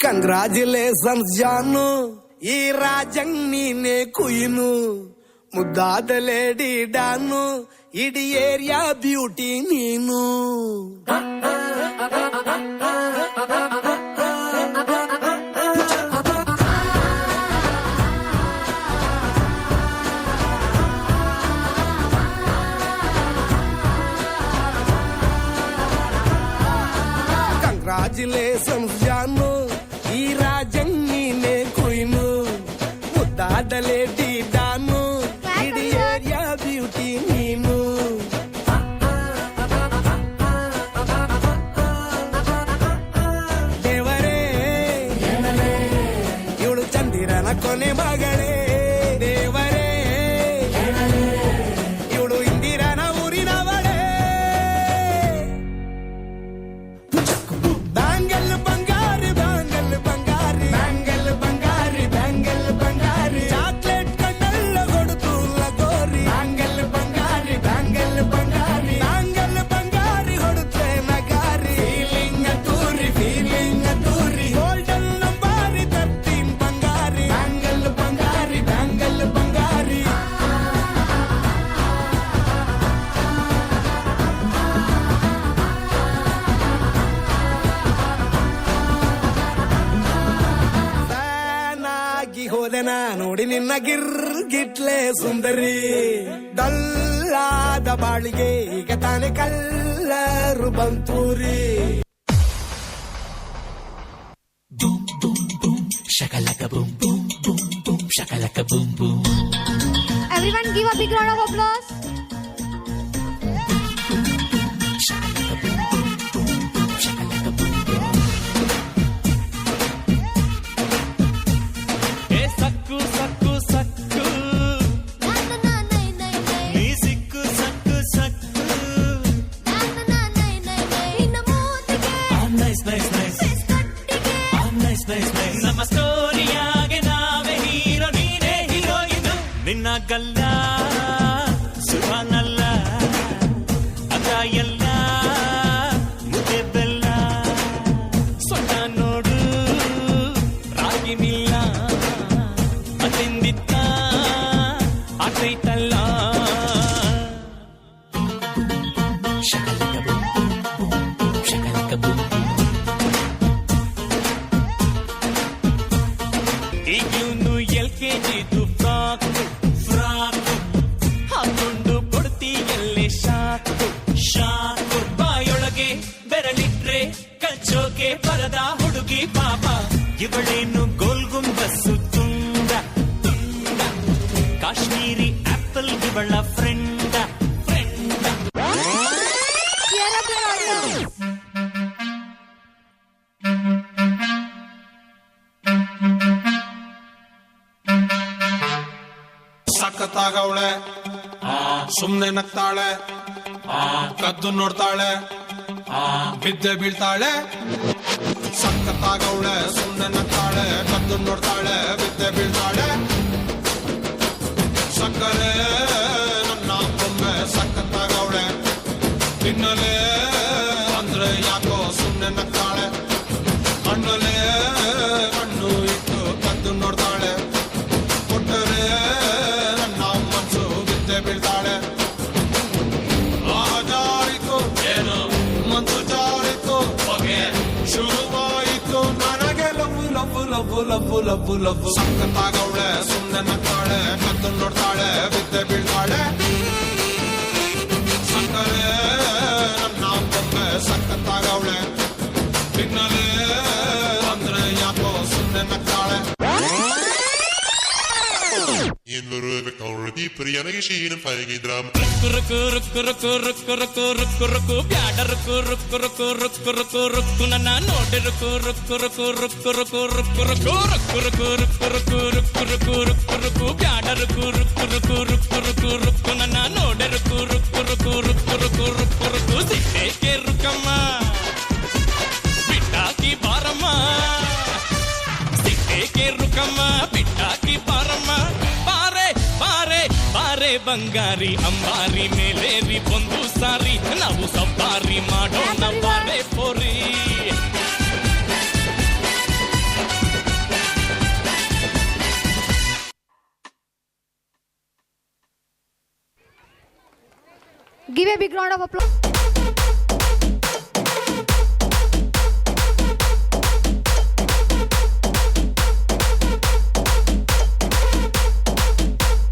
Congratulations ಜಾನು, ಈ ರಾಜಂಗ್ ನೀನೆ ಕುಯ್ನು, ಮುದ್ದಾದ ಲೇಡಿ ಡಾನು, ಇಡೀ ಏರಿಯಾ ಬ್ಯೂಟಿ ನೀನು. ಕಂಗ್ರಾಚುಲೇಷನ್ಸ್ ಜಾನು, ಈ ರಾಜಂಗ್ ನೀನೆ ಕುಯ್ನು, ಮುದ್ದಾದ ಲೇಡಿ ಡಾನು, ಇಡೀ ಏರಿಯಾ ಬ್ಯೂಟಿ ನೀನು. ದೇವರೇ ಇವಳು ಚಂದಿರನ ಕೊನೆ ಮಗಳೇ, ದೇವರೇ ಇವಳು ಇಂದಿರನ ಊರಿನವಳೇ. ಬ್ಯಾಂಗಲ್ ಬಂಗಾರಿ ಬ್ಯಾಂಗಲ್ ಬಂಗಾರಿ ಬ್ಯಾಂಗಲ್ ಬಂಗಾರಿ ಬ್ಯಾಂಗಲ್ ಬಂಗಾರಿ, ಚಾಕ್ಲೇಟ್ ಕಣ್ಣಲ್ಲ ಕೊಡುತ್ತು ಲಗೋರಿ, ಬ್ಯಾಂಗಲ್ ಬಂಗಾರಿ ಬ್ಯಾಂಗಲ್ ಬಂಗಾರಿ ಬ್ಯಾಂಗಲ್ ಬಂಗಾರಿ ಹೊಡುತ್ತೆ ನಗಾರಿ, ಫೀಲಿಂಗ್ ತೂರಿ ಗೋಲ್ಡನ್ ನಂಬಾರಿ 13 ಬಂಗಾರಿ, ಬ್ಯಾಂಗಲ್ ಬಂಗಾರಿ ಬ್ಯಾಂಗಲ್ ಬಂಗಾರಿ. ಹೋದೆನ ನೋಡಿ ನಿನ್ನ ಗಿರ್ಗಿಟ್ಲೆ ಸುಂದರಿ, ಡಲ್ಲಾದ ಬಾಳಿಗೆ ಈಗ ತಾನೆ colour ಬಂತೂರಿ. Boom boom boom, shakalaka boom boom boom boom, shakalaka boom boom. Everyone give a big round of applause. Shakalaka boom boom boom boom, shakalaka boom boom. Hey sakku sakku sakku, nee sikku sakku sakku, Inna mootige nice nice nice, nice nice nice. ನಮ್ಮ ಸ್ಟೋರಿಯಾಗೆ ನಾವೇ hero, ನೀನೇ heroine, ನಿನ್ನ ಗಲ್ಲ ಸುಹಾನಲ್ಲ ಅದ ಎಲ್ಲ ಮುದ್ದೆ ಬೆಲ್ಲ, ಸೊಂಟ ನೋಡು ರಾಗಿ ಮಿಲ್ಲ, ಅತಿಂದಿತ್ತ ಆತೈತಲ್ಲ. ಶಕಲಕ ಬುಮ್ ಬುಮ್ ಬುಮ್, ಶಕಲಕ ಬುಮ್ ಬುಮ್. ಈಗ್ಲೂನು LKGದು ಫ್ರಾಕ್ ಹಾಕೊಂಡು ಕೊಡ್ತೀಯಲ್ಲೇ ಶಾಕು, ಬಾಯೊಳಗೆ ಬೆರಳಿಟ್ರೆ ಕಚ್ಚೋಕೆ ಬರದ ಹುಡುಗಿ ಪಾಪ, ಇವಳೇನು ಗೋಲ್ ಗುಂಬಸ್ಸು ತುಂಡ, ಕಾಶ್ಮೀರಿ ಆಪಲ್ ಇವಳ friend. cheer up your audience. ಸಖತ್ತಾಗವಳೆ, ಸುಮ್ನೆ ನಗ್ತಾಳೆ, ಕದ್ದು ನೋಡ್ತಾಳೆ, ಬಿದ್ದೆ ಬೀಳ್ತಾಳೆ. ಸಖತ್ತಾಗವಳೆ, ಸುಮ್ನೆ ನಗ್ತಾಳೆ, ಕದ್ದು ನೋಡ್ತಾಳೆ, ಬಿದ್ದೆ ಬೀಳ್ತಾಳೆ. ಸಕ್ಕರೆ ನನ್ನ ಬೊಮ್ಮೆ ಸಖತ್ತಾಗವಳೆ, ತಿನ್ನಲೇ ಅಂದ್ರೆ ಯಾಕೋ ಸುಮ್ನೆ ನಗ್ತಾಳೆ, ಕಣ್ಣಲ್ಲೇ ಕಣ್ಣು ಇಟ್ಟು ಕದ್ದು ನೋಡ್ತಾಳೆ, ಕೊಟ್ಟರೆ ನನ್ನ ಮನಸ್ಸು ಬಿದ್ದೆ ಬೀಳ್ತಾಳೆ. ಜಾರಿತು ಏನು ಮನಸ್ಸು ಜಾರಿತು, ಶುರುವಾಯಿತು ನನಗೆ love love love love love love. ಸಖತ್ತಾಗವಳೆ, ಸುಮ್ನೆ ನಗ್ತಾಳೆ, ಕದ್ದು ನೋಡ್ತಾಳೆ, ಬಿದ್ದೆ ಬೀಳ್ತಾಳೆ. ಸಕ್ಕರೆ ನನ್ನ ಬೊಮ್ಮೆ ಸಖತ್ತಾಗವಳೆ, ತಿನ್ನಲೇ ಅಂದ್ರೆ ಯಾಕೋ ಸುಮ್ನೆ ನಗ್ತಾಳೆ. Dieper Janneke Schienen feigen dram. Ruku ruku ruku ruku ruku ruku ruku ಬ್ಯಾಡ ruku ruku ruku ruku ruku ruku ನನ್ನ ನೋಡಿ ruku ruku ruku ruku ruku ruku ruku ruku ruku ruku ruku ruku ruku ruku ಬ್ಯಾಡ ruku ruku ruku ruku ruku ruku ನನ್ನ ನೋಡಿ ruku ruku ruku ruku ruku ruku ruku ಸಿಟ್ಟೇಕೆ ರುಕಮ್ಮ ಬಿಟ್ಟಾಕಿ ಬಾರಮ್ಮ, ಸಿಟ್ಟೇಕೆ ರುಕಮ್ಮ ಬಿಟ್ಟಾಕಿ ಬಾರಮ್ಮ, ಬಾರೆ ಬಾರೆ ಬಾರೆ ಬಂಗಾರಿ ಅಂಬಾರಿ ಮೇಲೇರಿ ಒಂದು ಸಾರಿ ನಾವು ಸವಾರಿ ಮಾಡೋಣ ಬಾರೆ ಪೋರಿ. Give a big round of applause.